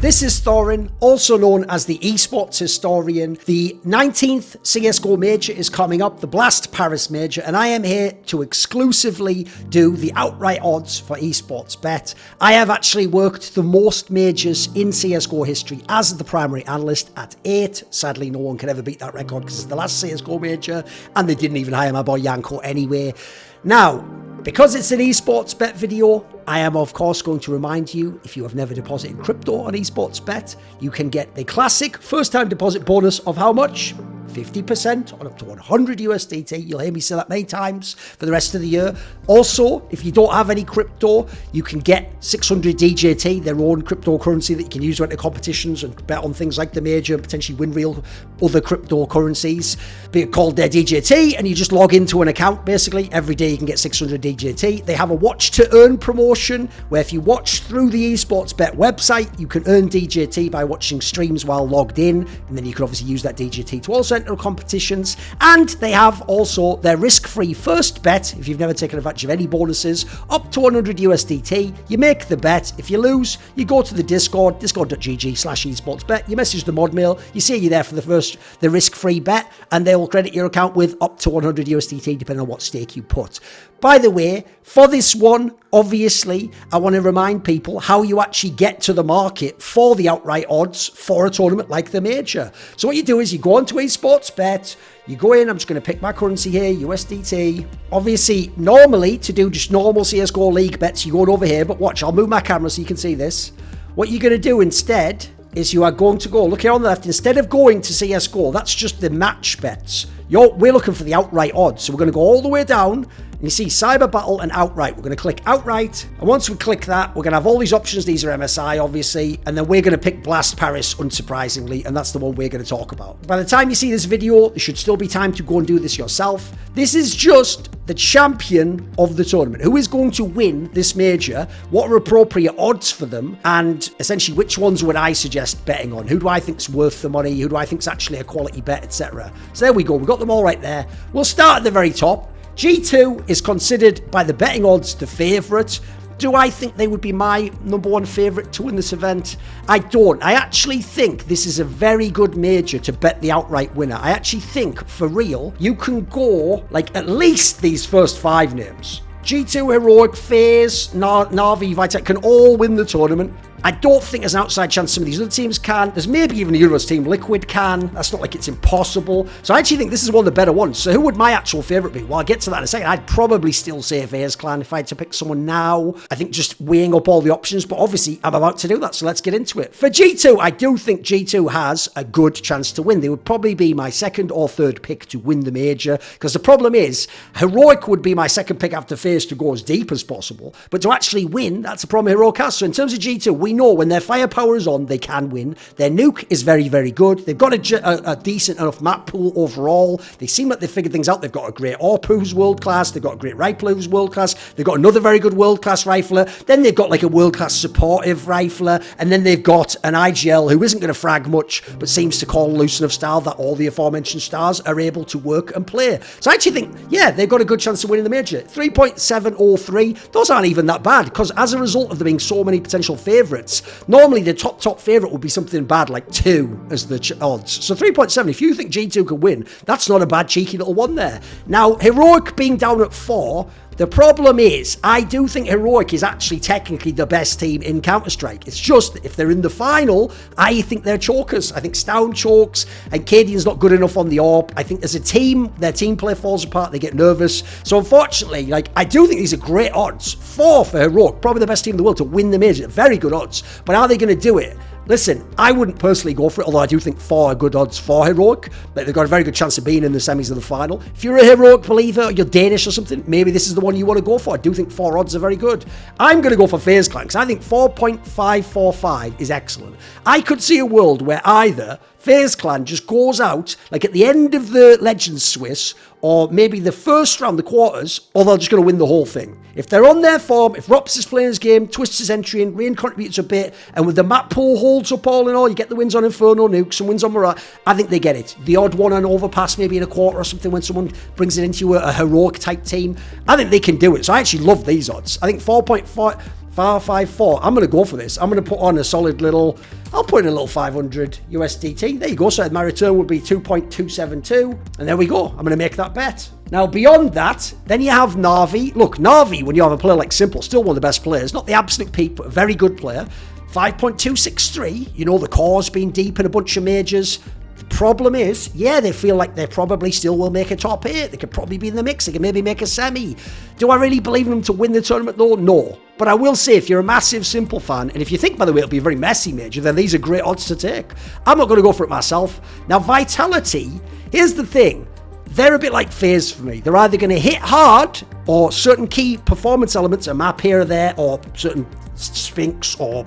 This is Thorin, also known as the Esports Historian. The 19th CSGO Major is coming up, the Blast Paris Major, and I am here to exclusively do the outright odds for Esports Bet. I have actually worked the most majors in CSGO history as the primary analyst at 8. Sadly, no one can ever beat that record because it's the last CSGO Major, and they didn't even hire my boy Yanko anyway. Now, because it's an Esports Bet video, I am of course going to remind you, if you have never deposited crypto on Esports Bet, you can get the classic first time deposit bonus of how much? 50% on up to 100 USDT. You'll hear me say that many times for the rest of the year. Also, if you don't have any crypto, you can get 600 DJT, their own cryptocurrency that you can use to enter competitions and bet on things like the major and potentially win real other cryptocurrencies. Be called their DJT, and you just log into an account basically. Every day you can get 600 DJT. They have a watch to earn promotion where if you watch through the Esports Bet website, you can earn DJT by watching streams while logged in, and then you can obviously use that DJT to also enter competitions. And they have also their risk-free first bet. If you've never taken advantage of any bonuses, up to 100 USDT, you make the bet. If you lose, you go to the Discord, discord.gg/esportsbet, you message the mod mail, you say you're there for the risk-free bet, and they will credit your account with up to 100 USDT depending on what stake you put. By the way, for this one, obviously, I want to remind people how you actually get to the market for the outright odds for a tournament like the Major. So what you do is you go onto Esportsbet, you go in, I'm just going to pick my currency here, USDT. Obviously, normally, to do just normal CSGO League bets, you go over here, but watch, I'll move my camera so you can see this. What you're going to do instead is you are going to go, look here on the left, instead of going to CSGO, that's just the match bets. We're looking for the outright odds, so we're going to go all the way down. And you see Cyber Battle and Outright. We're going to click Outright. And once we click that, we're going to have all these options. These are MSI, obviously. And then we're going to pick Blast Paris, unsurprisingly. And that's the one we're going to talk about. By the time you see this video, there should still be time to go and do this yourself. This is just the champion of the tournament. Who is going to win this major? What are appropriate odds for them? And essentially, which ones would I suggest betting on? Who do I think is worth the money? Who do I think is actually a quality bet, etc.? So there we go. We've got them all right there. We'll start at the very top. G2 is considered by the betting odds the favourite. Do I think they would be my number one favourite to win this event? I don't. I actually think this is a very good major to bet the outright winner. I actually think, for real, you can go like at least these first 5 names. G2, Heroic, FaZe, Na'Vi, Vitek can all win the tournament. I don't think there's an outside chance some of these other teams can. There's maybe even a Euros team, Liquid can. That's not like it's impossible. So I actually think this is one of the better ones. So who would my actual favourite be? Well, I'll get to that in a second. I'd probably still say FaZe Clan if I had to pick someone now. I think just weighing up all the options, but obviously I'm about to do that, so let's get into it. For G2, I do think G2 has a good chance to win. They would probably be my second or third pick to win the major, because the problem is, Heroic would be my second pick after FaZe to go as deep as possible, but to actually win, that's a problem Heroic has. So in terms of G2, we know when their firepower is on, they can win. Their nuke is very, very good. They've got a decent enough map pool overall. They seem like they've figured things out. They've got a great AWP who's world-class. They've got a great rifler who's world-class. They've got another very good world-class rifler. Then they've got like a world-class supportive rifler. And then they've got an IGL who isn't going to frag much, but seems to call loose enough style that all the aforementioned stars are able to work and play. So I actually think, yeah, they've got a good chance of winning the major. 3.703. Those aren't even that bad, because as a result of there being so many potential favourites, normally the top favourite would be something bad like 2 as the odds. So 3.7, if you think G2 can win, that's not a bad cheeky little one there. Now, Heroic being down at 4, the problem is, I do think Heroic is actually technically the best team in Counter-Strike. It's just that if they're in the final, I think they're chokers. I think Stown chokes, and Cadian's not good enough on the AWP. I think as a team, their team play falls apart, they get nervous. So unfortunately, like, I do think these are great odds. 4 for Heroic, probably the best team in the world to win the major. Very good odds. But are they going to do it? Listen, I wouldn't personally go for it, although I do think 4 are good odds for Heroic. But they've got a very good chance of being in the semis of the final. If you're a Heroic believer, or you're Danish or something, maybe this is the one you want to go for. I do think 4 odds are very good. I'm going to go for FaZe Clan, because I think 4.545 is excellent. I could see a world where either FaZe Clan just goes out, like at the end of the Legends Swiss, or maybe the first round, the quarters, or they're just going to win the whole thing. If they're on their form, if Rops is playing his game, Twist is entering, Rain contributes a bit, and with the map pool holds up all in all, you get the wins on Inferno, Nukes, and wins on Murat, I think they get it. The odd one on Overpass, maybe in a quarter or something, when someone brings it into a Heroic type team, I think they can do it. So I actually love these odds. I think 4.5 454. I'm going to go for this. I'm going to put on a solid little, I'll put in a little 500 USDT. There you go. So my return would be 2.272. And there we go. I'm going to make that bet. Now, beyond that, then you have Na'Vi. Look, Na'Vi, when you have a player like Simple, still one of the best players. Not the absolute peak, but a very good player. 5.263. You know, the core's been deep in a bunch of majors. The problem is, yeah, they feel like they probably still will make a top 8. They could probably be in the mix. They could maybe make a semi. Do I really believe in them to win the tournament, though? No. But I will say, if you're a massive Simple fan, and if you think, by the way, it'll be a very messy major, then these are great odds to take. I'm not going to go for it myself. Now, Vitality, here's the thing. They're a bit like FaZe for me. They're either going to hit hard, or certain key performance elements, a map here or there, or certain Spinks or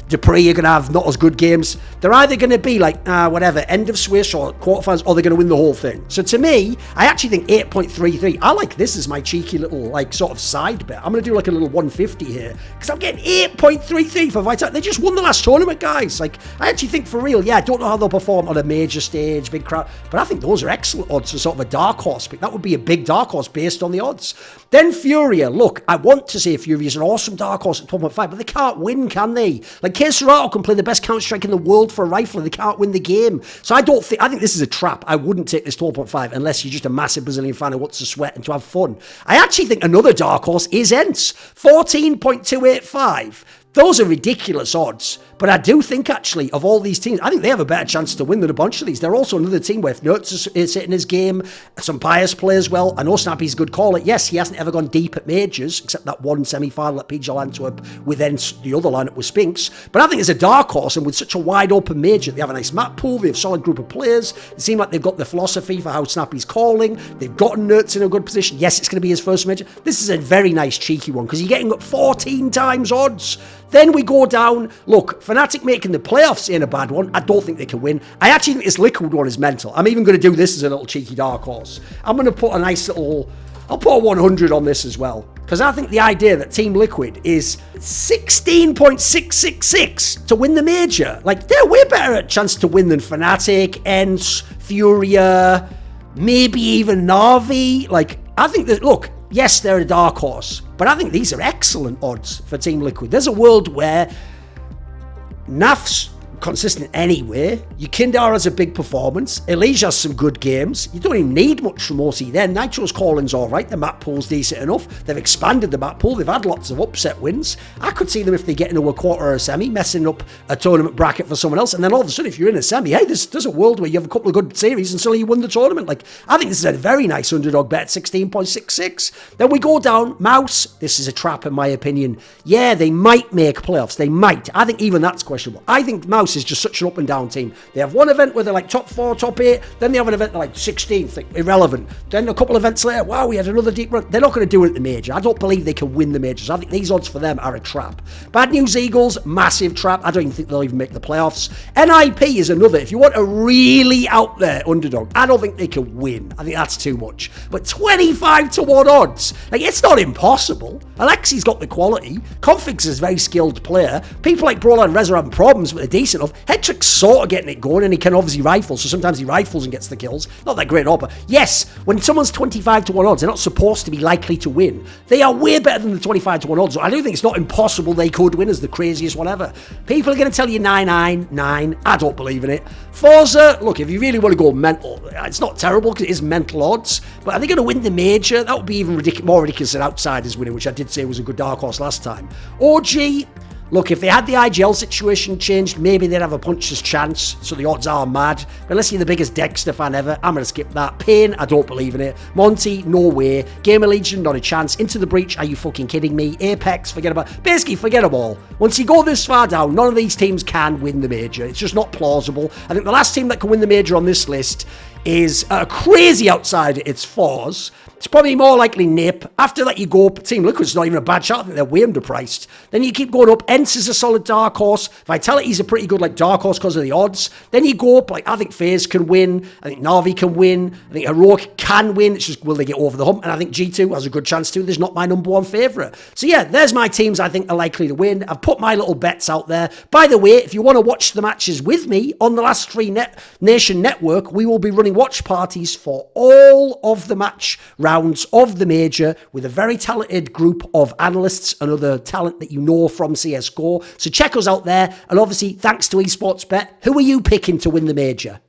Dupree are going to have not as good games. They're either going to be like, whatever, end of Swiss or quarterfinals, or they're going to win the whole thing. So to me, I actually think 8.33. I like this as my cheeky little, like, sort of side bet. I'm going to do like a little 150 here, because I'm getting 8.33 for Vitality. They just won the last tournament, guys. Like, I actually think for real, yeah, I don't know how they'll perform on a major stage, big crowd, but I think those are excellent odds for sort of a dark horse pick. That would be a big dark horse based on the odds. Then Furia. Look, I want to say Furia is an awesome dark horse at 12.5, but they can't win, can they? Like, Serato can play the best Counter-Strike in the world for a rifle, and they can't win the game. So I think this is a trap. I wouldn't take this 12.5 unless you're just a massive Brazilian fan who wants to sweat and to have fun. I actually think another dark horse is ENCE. 14.285. Those are ridiculous odds. But I do think, actually, of all these teams, I think they have a better chance to win than a bunch of these. They're also another team where if Nertz is hitting his game, some Pius plays well. I know Snappy's a good call. Yes, he hasn't ever gone deep at majors, except that one semi-final at PGL Antwerp with then the other lineup with Spinks. But I think it's a dark horse, and with such a wide open major, they have a nice map pool, they have a solid group of players. It seems like they've got the philosophy for how Snappy's calling. They've gotten Nertz in a good position. Yes, it's going to be his first major. This is a very nice cheeky one, because you're getting up 14 times odds. Then we go down. Look, Fnatic making the playoffs ain't a bad one. I don't think they can win. I actually think this Liquid one is mental. I'm even going to do this as a little cheeky dark horse. I'm going to put a nice little, I'll put a 100 on this as well, because I think the idea that Team Liquid is 16.666 to win the major, like, they're way better at chance to win than Fnatic, ENCE, Furia, maybe even Na'Vi. Like, I think that, look, yes, they're a dark horse, but I think these are excellent odds for Team Liquid. There's a world where NAF's consistent anyway. Your Kindar has a big performance. Elijah has some good games. You don't even need much from OC there. Nitro's calling's all right. The map pool's decent enough. They've expanded the map pool. They've had lots of upset wins. I could see them, if they get into a quarter or a semi, messing up a tournament bracket for someone else. And then all of a sudden, if you're in a semi, hey, there's a world where you have a couple of good series and suddenly you win the tournament. Like, I think this is a very nice underdog bet, 16.66. Then we go down. Mouse. This is a trap, in my opinion. Yeah, they might make playoffs. They might. I think even that's questionable. I think Mouse is just such an up and down team. They have one event where they're like top 4, top 8, then they have an event they're like 16th, like irrelevant. Then a couple of events later, wow, we had another deep run. They're not going to do it at the major. I don't believe they can win the majors. I think these odds for them are a trap. Bad News Eagles, massive trap. I don't even think they'll even make the playoffs. NIP is another. If you want a really out there underdog, I don't think they can win. I think that's too much. But 25 to 1 odds, like, it's not impossible. Alexi's got the quality. Configs is a very skilled player. People like Brawler and Rez are having problems, but they're decent enough. Hetrick's sort of getting it going, and he can obviously rifle, so sometimes he rifles and gets the kills. Not that great at all, but yes, when someone's 25 to 1 odds, they're not supposed to be likely to win. They are way better than the 25 to 1 odds. I do think it's not impossible they could win as the craziest whatever. People are going to tell you 999. I don't believe in it. Forza, look, if you really want to go mental, it's not terrible because it is mental odds, but are they going to win the major? That would be even more ridiculous than Outsiders winning, which I did say was a good dark horse last time. OG, look, if they had the IGL situation changed, maybe they'd have a puncher's chance, so the odds are mad. But unless you're the biggest Dexter fan ever, I'm going to skip that. Pain, I don't believe in it. Monty, no way. Gamer Legion, not a chance. Into the Breach, are you fucking kidding me? Apex, forget about... Basically, forget them all. Once you go this far down, none of these teams can win the major. It's just not plausible. I think the last team that can win the major on this list is a crazy outsider. It's Force. It's probably more likely Nip. After that, you go up. Team Liquid's not even a bad shot. I think they're way underpriced. Then you keep going up. ENCE is a solid dark horse. Vitality's a pretty good like dark horse because of the odds. Then you go up. Like, I think FaZe can win. I think Na'Vi can win. I think Heroic can win. It's just, will they get over the hump? And I think G2 has a good chance too. There's not my number one favourite. So yeah, there's my teams I think are likely to win. I've put my little bets out there. By the way, if you want to watch the matches with me on the Last 3 Nation Network, we will be running watch parties for all of the match rounds rounds of the major with a very talented group of analysts and other talent that you know from CSGO. So check us out there. And obviously, thanks to Esportsbet. Who are you picking to win the major?